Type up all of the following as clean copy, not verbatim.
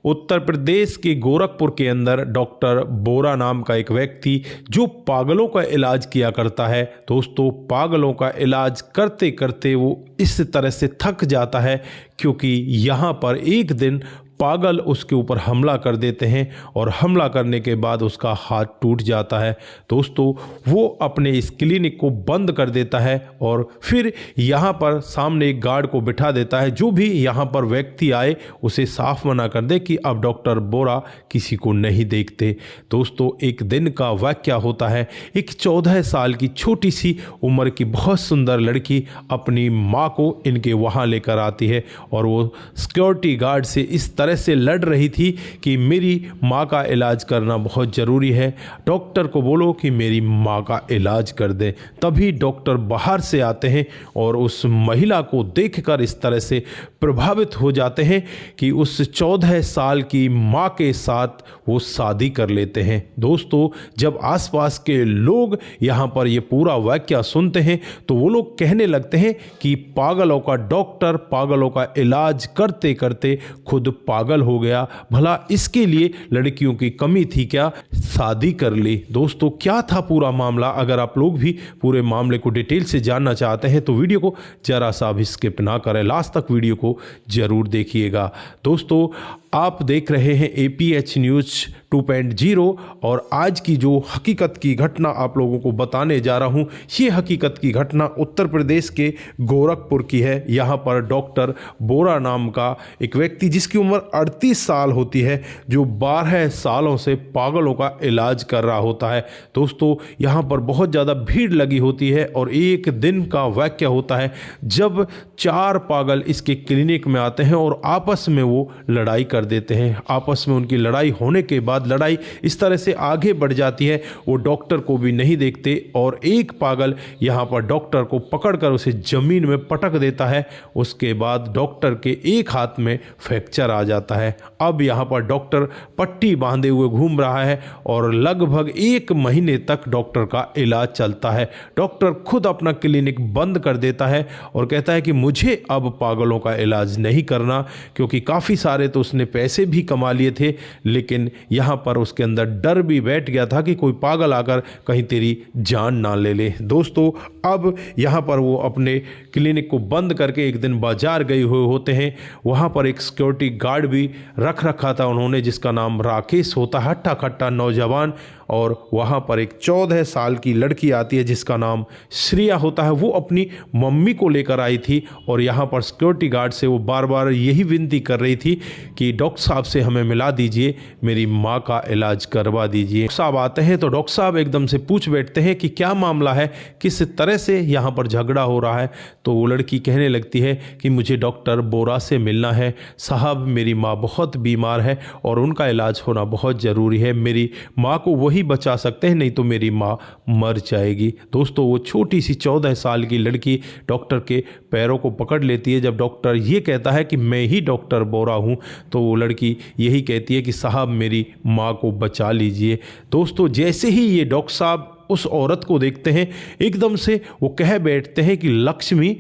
उत्तर प्रदेश के गोरखपुर के अंदर डॉक्टर बोरा नाम का एक व्यक्ति जो पागलों का इलाज किया करता है। दोस्तों, पागलों का इलाज करते करते वो इस तरह से थक जाता है क्योंकि यहाँ पर एक दिन पागल उसके ऊपर हमला कर देते हैं और हमला करने के बाद उसका हाथ टूट जाता है। दोस्तों, वो अपने इस क्लिनिक को बंद कर देता है और फिर यहाँ पर सामने एक गार्ड को बिठा देता है, जो भी यहाँ पर व्यक्ति आए उसे साफ मना कर दे कि अब डॉक्टर बोरा किसी को नहीं देखते। दोस्तों, एक दिन का वाकया होता है। एक 14 साल की छोटी सी उम्र की बहुत सुंदर लड़की अपनी माँ को इनके वहाँ लेकर आती है और वो सिक्योरिटी गार्ड से इस तरह से लड़ रही थी कि मेरी माँ का इलाज करना बहुत ज़रूरी है, डॉक्टर को बोलो कि मेरी माँ का इलाज कर दे। तभी डॉक्टर बाहर से आते हैं और उस महिला को देखकर इस तरह से प्रभावित हो जाते हैं कि उस 14 साल की माँ के साथ वो शादी कर लेते हैं। दोस्तों, जब आसपास के लोग यहाँ पर ये पूरा वाकया सुनते हैं तो वो लोग कहने लगते हैं कि पागलों का डॉक्टर पागलों का इलाज करते करते खुद पागल हो गया, भला इसके लिए लड़कियों की कमी थी क्या, शादी कर ली। दोस्तों, क्या था पूरा मामला? अगर आप लोग भी पूरे मामले को डिटेल से जानना चाहते हैं तो वीडियो को जरा सा भी स्किप ना करें, लास्ट तक वीडियो को जरूर देखिएगा। दोस्तों, आप देख रहे हैं APH न्यूज़ 2.0 और आज की जो हकीकत की घटना आप लोगों को बताने जा रहा हूं, ये हकीकत की घटना उत्तर प्रदेश के गोरखपुर की है। यहाँ पर डॉक्टर बोरा नाम का एक व्यक्ति जिसकी उम्र 38 साल होती है, जो 12 सालों से पागलों का इलाज कर रहा होता है। दोस्तों, यहाँ पर बहुत ज़्यादा भीड़ लगी होती है और एक दिन का वाकया होता है जब 4 पागल इसके क्लिनिक में आते हैं और आपस में वो लड़ाई कर देते हैं। आपस में उनकी लड़ाई होने के बाद लड़ाई इस तरह से आगे बढ़ जाती है, वो डॉक्टर को भी नहीं देखते और एक पागल यहाँ पर डॉक्टर को पकड़कर उसे जमीन में पटक देता है। उसके बाद डॉक्टर के एक हाथ में फ्रैक्चर आ जाता है। अब यहाँ पर डॉक्टर पट्टी बांधे हुए घूम रहा है और लगभग 1 महीने तक डॉक्टर का इलाज चलता है। डॉक्टर खुद अपना क्लिनिक बंद कर देता है और कहता है कि मुझे अब पागलों का इलाज नहीं करना, क्योंकि काफ़ी सारे तो उसने पैसे भी कमा लिए थे, लेकिन यहाँ पर उसके अंदर डर भी बैठ गया था कि कोई पागल आकर कहीं तेरी जान ना ले ले। दोस्तों, अब यहाँ पर वो अपने क्लिनिक को बंद करके एक दिन बाजार गए हुए होते हैं। वहाँ पर एक सिक्योरिटी गार्ड भी रख रखा था उन्होंने, जिसका नाम राकेश होता है, हट्टा खट्टा नौजवान। और वहाँ पर एक 14 साल की लड़की आती है जिसका नाम श्रिया होता है। वो अपनी मम्मी को लेकर आई थी और यहाँ पर सिक्योरिटी गार्ड से वो बार बार यही विनती कर रही थी कि डॉक्टर साहब से हमें मिला दीजिए, मेरी माँ का इलाज करवा दीजिए। डॉक्टर साहब आते हैं तो डॉक्टर साहब एकदम से पूछ बैठते हैं कि क्या मामला है, किस तरह से यहाँ पर झगड़ा हो रहा है। तो वो लड़की कहने लगती है कि मुझे डॉक्टर बोरा से मिलना है साहब, मेरी माँ बहुत बीमार है और उनका इलाज होना बहुत ज़रूरी है, मेरी माँ को वही बचा सकते हैं, नहीं तो मेरी माँ मर जाएगी। दोस्तों, वो छोटी सी 14 साल की लड़की डॉक्टर के पैरों को पकड़ लेती है। जब डॉक्टर ये कहता है कि मैं ही डॉक्टर बोरा हूँ, तो वो लड़की यही कहती है कि साहब मेरी माँ को बचा लीजिए। दोस्तों, जैसे ही ये डॉक्टर साहब उस औरत को देखते हैं, एकदम से वो कह बैठते हैं कि लक्ष्मी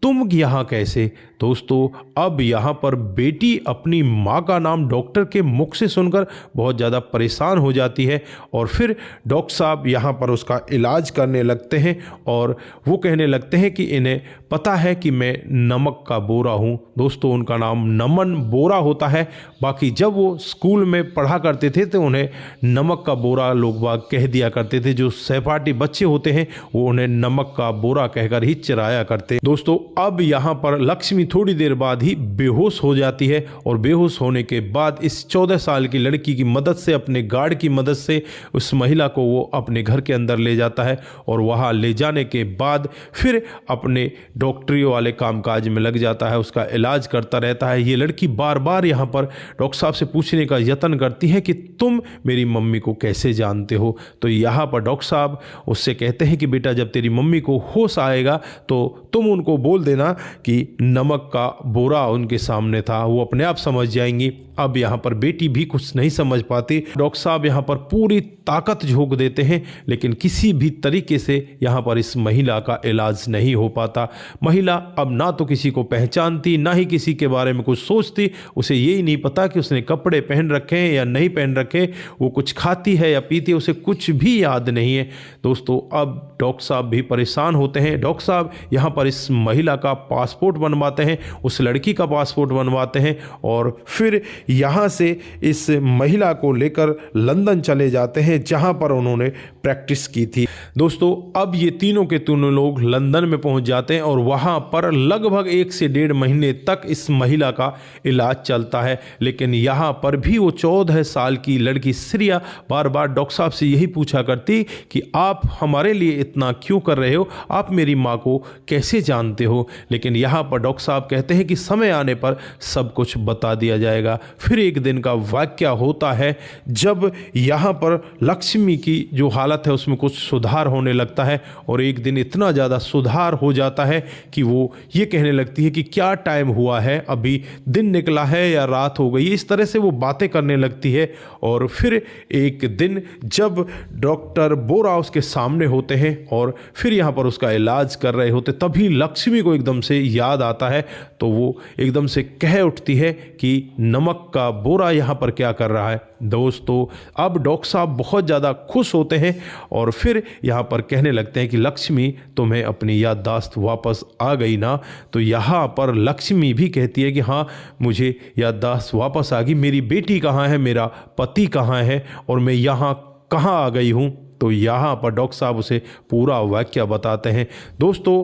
तुम यहाँ कैसे। दोस्तों, अब यहाँ पर बेटी अपनी माँ का नाम डॉक्टर के मुख से सुनकर बहुत ज़्यादा परेशान हो जाती है और फिर डॉक्टर साहब यहाँ पर उसका इलाज करने लगते हैं और वो कहने लगते हैं कि इन्हें पता है कि मैं नमक का बोरा हूँ। दोस्तों, उनका नाम नमन बोरा होता है। बाकी जब वो स्कूल में पढ़ा करते थे तो उन्हें नमक का बोरा लोग बाग कह दिया करते थे। जो सहपाठी बच्चे होते हैं वो उन्हें नमक का बोरा कहकर ही चिराया करते। दोस्तों, अब यहाँ पर लक्ष्मी थोड़ी देर बाद ही बेहोश हो जाती है और बेहोश होने के बाद इस 14 साल की लड़की की मदद से, अपने गार्ड की मदद से उस महिला को वो अपने घर के अंदर ले जाता है और वहाँ ले जाने के बाद फिर अपने डॉक्टरी वाले कामकाज में लग जाता है, उसका इलाज करता रहता है। ये लड़की बार बार यहाँ पर डॉक्टर साहब से पूछने का यत्न करती है कि तुम मेरी मम्मी को कैसे जानते हो। तो यहाँ पर डॉक्टर साहब उससे कहते हैं कि बेटा, जब तेरी मम्मी को होश आएगा तो तुम उनको बोल बोल देना कि नमक का बोरा उनके सामने था, वो अपने आप समझ जाएंगी। अब यहाँ पर बेटी भी कुछ नहीं समझ पाती। डॉक्टर साहब यहाँ पर पूरी ताकत झोंक देते हैं, लेकिन किसी भी तरीके से यहाँ पर इस महिला का इलाज नहीं हो पाता। महिला अब ना तो किसी को पहचानती, ना ही किसी के बारे में कुछ सोचती। उसे यही नहीं पता कि उसने कपड़े पहन रखे हैं या नहीं पहन रखे, वो कुछ खाती है या पीती है, उसे कुछ भी याद नहीं है। दोस्तों, अब डॉक्टर साहब भी परेशान होते हैं। डॉक्टर साहब यहाँ पर इस महिला का पासपोर्ट बनवाते हैं, उस लड़की का पासपोर्ट बनवाते हैं और फिर यहाँ से इस महिला को लेकर लंदन चले जाते हैं, जहाँ पर उन्होंने प्रैक्टिस की थी। दोस्तों, अब ये तीनों के तीनों लोग लंदन में पहुँच जाते हैं और वहाँ पर लगभग 1 से 1.5 महीने तक इस महिला का इलाज चलता है। लेकिन यहाँ पर भी वो 14 साल की लड़की श्रिया बार बार डॉक्टर साहब से यही पूछा करती कि आप हमारे लिए इतना क्यों कर रहे हो, आप मेरी माँ को कैसे जानते हो। लेकिन यहाँ पर डॉक्टर साहब कहते हैं कि समय आने पर सब कुछ बता दिया जाएगा। फिर एक दिन का वाकया होता है जब यहाँ पर लक्ष्मी की जो हालत है उसमें कुछ सुधार होने लगता है और एक दिन इतना ज़्यादा सुधार हो जाता है कि वो ये कहने लगती है कि क्या टाइम हुआ है, अभी दिन निकला है या रात हो गई। इस तरह से वो बातें करने लगती है। और फिर एक दिन जब डॉक्टर बोरा उसके सामने होते हैं और फिर यहाँ पर उसका इलाज कर रहे होते, तभी लक्ष्मी को एकदम से याद आता है। तो वो एकदम से कह उठती है कि नमक का बोरा यहाँ पर क्या कर रहा है। दोस्तों, अब डॉक्टर साहब बहुत ज़्यादा खुश होते हैं और फिर यहाँ पर कहने लगते हैं कि लक्ष्मी, तुम्हें अपनी याददाश्त वापस आ गई ना। तो यहाँ पर लक्ष्मी भी कहती है कि हाँ, मुझे याददाश्त वापस आ गई, मेरी बेटी कहाँ है, मेरा पति कहाँ है और मैं यहाँ कहाँ आ गई हूँ। तो यहाँ पर डॉक्टर साहब उसे पूरा वाकया बताते हैं। दोस्तों,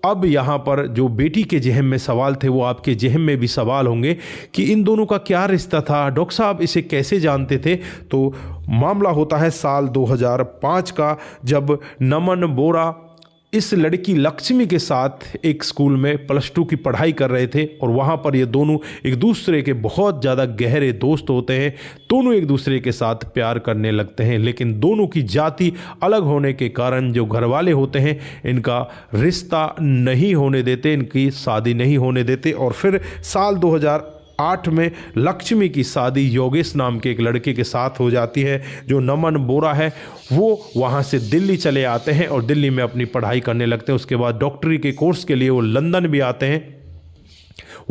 अब यहाँ पर जो बेटी के ज़हन में सवाल थे वो आपके ज़हन में भी सवाल होंगे कि इन दोनों का क्या रिश्ता था, डॉक्टर साहब इसे कैसे जानते थे। तो मामला होता है साल 2005 का, जब नमन बोरा इस लड़की लक्ष्मी के साथ एक स्कूल में +2 की पढ़ाई कर रहे थे और वहाँ पर ये दोनों एक दूसरे के बहुत ज़्यादा गहरे दोस्त होते हैं। दोनों एक दूसरे के साथ प्यार करने लगते हैं, लेकिन दोनों की जाति अलग होने के कारण जो घर वाले होते हैं इनका रिश्ता नहीं होने देते, इनकी शादी नहीं होने देते। और फिर साल 2008 में लक्ष्मी की शादी योगेश नाम के एक लड़के के साथ हो जाती है। जो नमन बोरा है वो वहाँ से दिल्ली चले आते हैं और दिल्ली में अपनी पढ़ाई करने लगते हैं। उसके बाद डॉक्टरी के कोर्स के लिए वो लंदन भी आते हैं,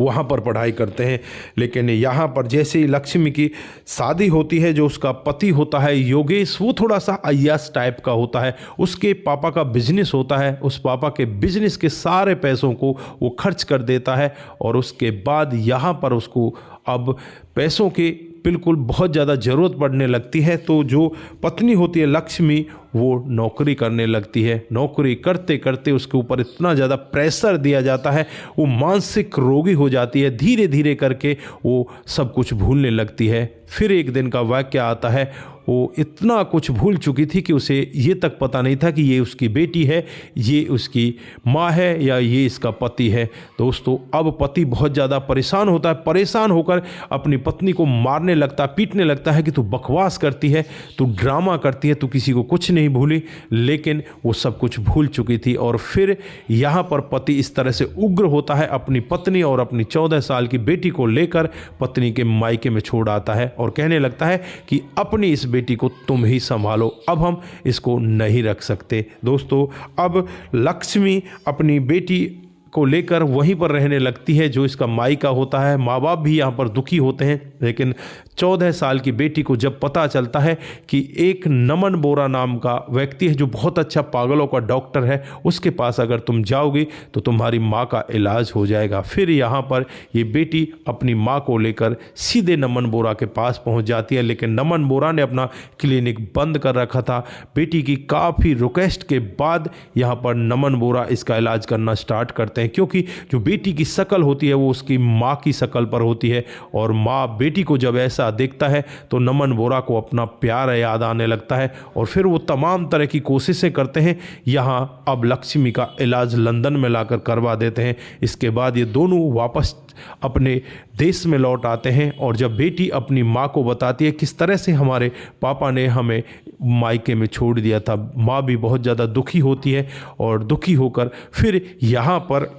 वहाँ पर पढ़ाई करते हैं। लेकिन यहाँ पर जैसे ही लक्ष्मी की शादी होती है, जो उसका पति होता है योगेश, वो थोड़ा सा अय्याश टाइप का होता है। उसके पापा का बिजनेस होता है, उस पापा के बिजनेस के सारे पैसों को वो खर्च कर देता है और उसके बाद यहाँ पर उसको अब पैसों के बिल्कुल बहुत ज़्यादा ज़रूरत पड़ने लगती है। तो जो पत्नी होती है लक्ष्मी, वो नौकरी करने लगती है। नौकरी करते करते उसके ऊपर इतना ज़्यादा प्रेशर दिया जाता है, वो मानसिक रोगी हो जाती है। धीरे धीरे करके वो सब कुछ भूलने लगती है। फिर एक दिन का वाकया आता है, वो इतना कुछ भूल चुकी थी कि उसे ये तक पता नहीं था कि ये उसकी बेटी है, ये उसकी माँ है या ये इसका पति है। दोस्तों, अब पति बहुत ज़्यादा परेशान होता है, परेशान होकर अपनी पत्नी को मारने लगता, पीटने लगता है कि तू बकवास करती है, तू ड्रामा करती है, तू किसी को कुछ नहीं भूली। लेकिन वो सब कुछ भूल चुकी थी। और फिर यहाँ पर पति इस तरह से उग्र होता है, अपनी पत्नी और अपनी 14 साल की बेटी को लेकर पत्नी के मायके में छोड़ आता है और कहने लगता है कि अपनी इस बेटी को तुम ही संभालो, अब हम इसको नहीं रख सकते। दोस्तों, अब लक्ष्मी अपनी बेटी को लेकर वहीं पर रहने लगती है जो इसका मायका होता है। माँ बाप भी यहाँ पर दुखी होते हैं। लेकिन 14 साल की बेटी को जब पता चलता है कि एक नमन बोरा नाम का व्यक्ति है जो बहुत अच्छा पागलों का डॉक्टर है, उसके पास अगर तुम जाओगी तो तुम्हारी माँ का इलाज हो जाएगा। फिर यहाँ पर ये बेटी अपनी माँ को लेकर सीधे नमन बोरा के पास पहुँच जाती है। लेकिन नमन बोरा ने अपना क्लिनिक बंद कर रखा था। बेटी की काफ़ी रिक्वेस्ट के बाद यहाँ पर नमन बोरा इसका इलाज करना स्टार्ट करते हैं, क्योंकि जो बेटी की शक्ल होती है वो उसकी माँ की शक्ल पर होती है। और माँ बेटी को जब ऐसा देखता है तो नमन बोरा को अपना प्यार याद आने लगता है और फिर वो तमाम तरह की कोशिशें करते हैं। यहाँ अब लक्ष्मी का इलाज लंदन में लाकर करवा देते हैं। इसके बाद ये दोनों वापस अपने देश में लौट आते हैं और जब बेटी अपनी माँ को बताती है किस तरह से हमारे पापा ने हमें मायके में छोड़ दिया था, माँ भी बहुत ज़्यादा दुखी होती है और दुखी होकर फिर यहाँ पर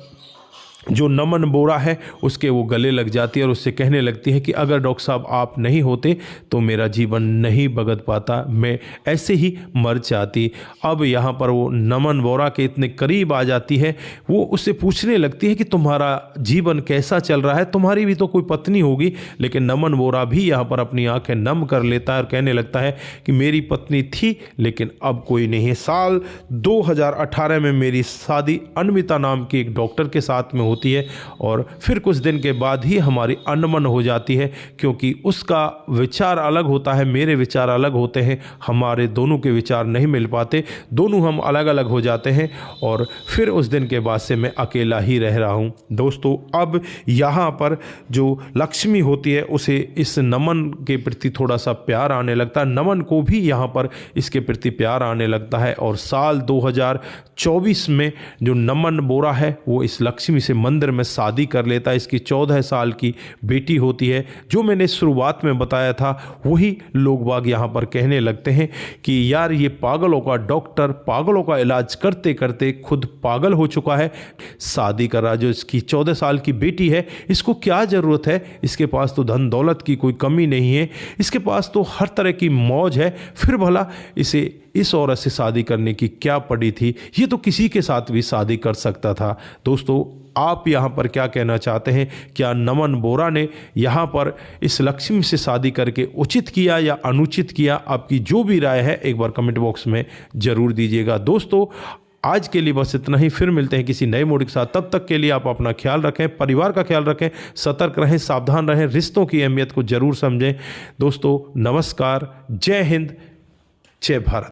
जो नमन बोरा है उसके वो गले लग जाती है और उससे कहने लगती है कि अगर डॉक्टर साहब आप नहीं होते तो मेरा जीवन नहीं भगत पाता, मैं ऐसे ही मर जाती। अब यहाँ पर वो नमन बोरा के इतने करीब आ जाती है, वो उससे पूछने लगती है कि तुम्हारा जीवन कैसा चल रहा है, तुम्हारी भी तो कोई पत्नी होगी। लेकिन नमन बोरा भी यहाँ पर अपनी आंखें नम कर लेता है और कहने लगता है कि मेरी पत्नी थी लेकिन अब कोई नहीं है। साल 2018 में मेरी शादी अन्विता नाम की एक डॉक्टर के साथ में होती है और फिर कुछ दिन के बाद ही हमारी अनबन हो जाती है, क्योंकि उसका विचार अलग होता है, मेरे विचार अलग होते हैं, हमारे दोनों के विचार नहीं मिल पाते, दोनों हम अलग अलग हो जाते हैं और फिर उस दिन के बाद से मैं अकेला ही रह रहा हूँ। दोस्तों अब यहाँ पर जो लक्ष्मी होती है उसे इस नमन के प्रति थोड़ा सा प्यार आने लगता है, नमन को भी यहाँ पर इसके प्रति प्यार आने लगता है और साल 2024 में जो नमन बोरा है वो इस लक्ष्मी से मंदिर में शादी कर लेता है। इसकी 14 साल की बेटी होती है। जो मैंने शुरुआत में बताया था वही लोग बाग यहाँ पर कहने लगते हैं कि यार ये पागलों का डॉक्टर पागलों का इलाज करते करते खुद पागल हो चुका है, शादी कर रहा। जो इसकी 14 साल की बेटी है इसको क्या ज़रूरत है, इसके पास तो धन दौलत की कोई कमी नहीं है, इसके पास तो हर तरह की मौज है, फिर भला इसे इस औरत से शादी करने की क्या पड़ी थी, ये तो किसी के साथ भी शादी कर सकता था। दोस्तों आप यहाँ पर क्या कहना चाहते हैं, क्या नमन बोरा ने यहाँ पर इस लक्ष्मी से शादी करके उचित किया या अनुचित किया? आपकी जो भी राय है एक बार कमेंट बॉक्स में ज़रूर दीजिएगा। दोस्तों आज के लिए बस इतना ही, फिर मिलते हैं किसी नए मोड के साथ। तब तक के लिए आप अपना ख्याल रखें, परिवार का ख्याल रखें, सतर्क रहें, सावधान रहें, रिश्तों की अहमियत को ज़रूर समझें। दोस्तों नमस्कार, जय हिंद, जय भारत।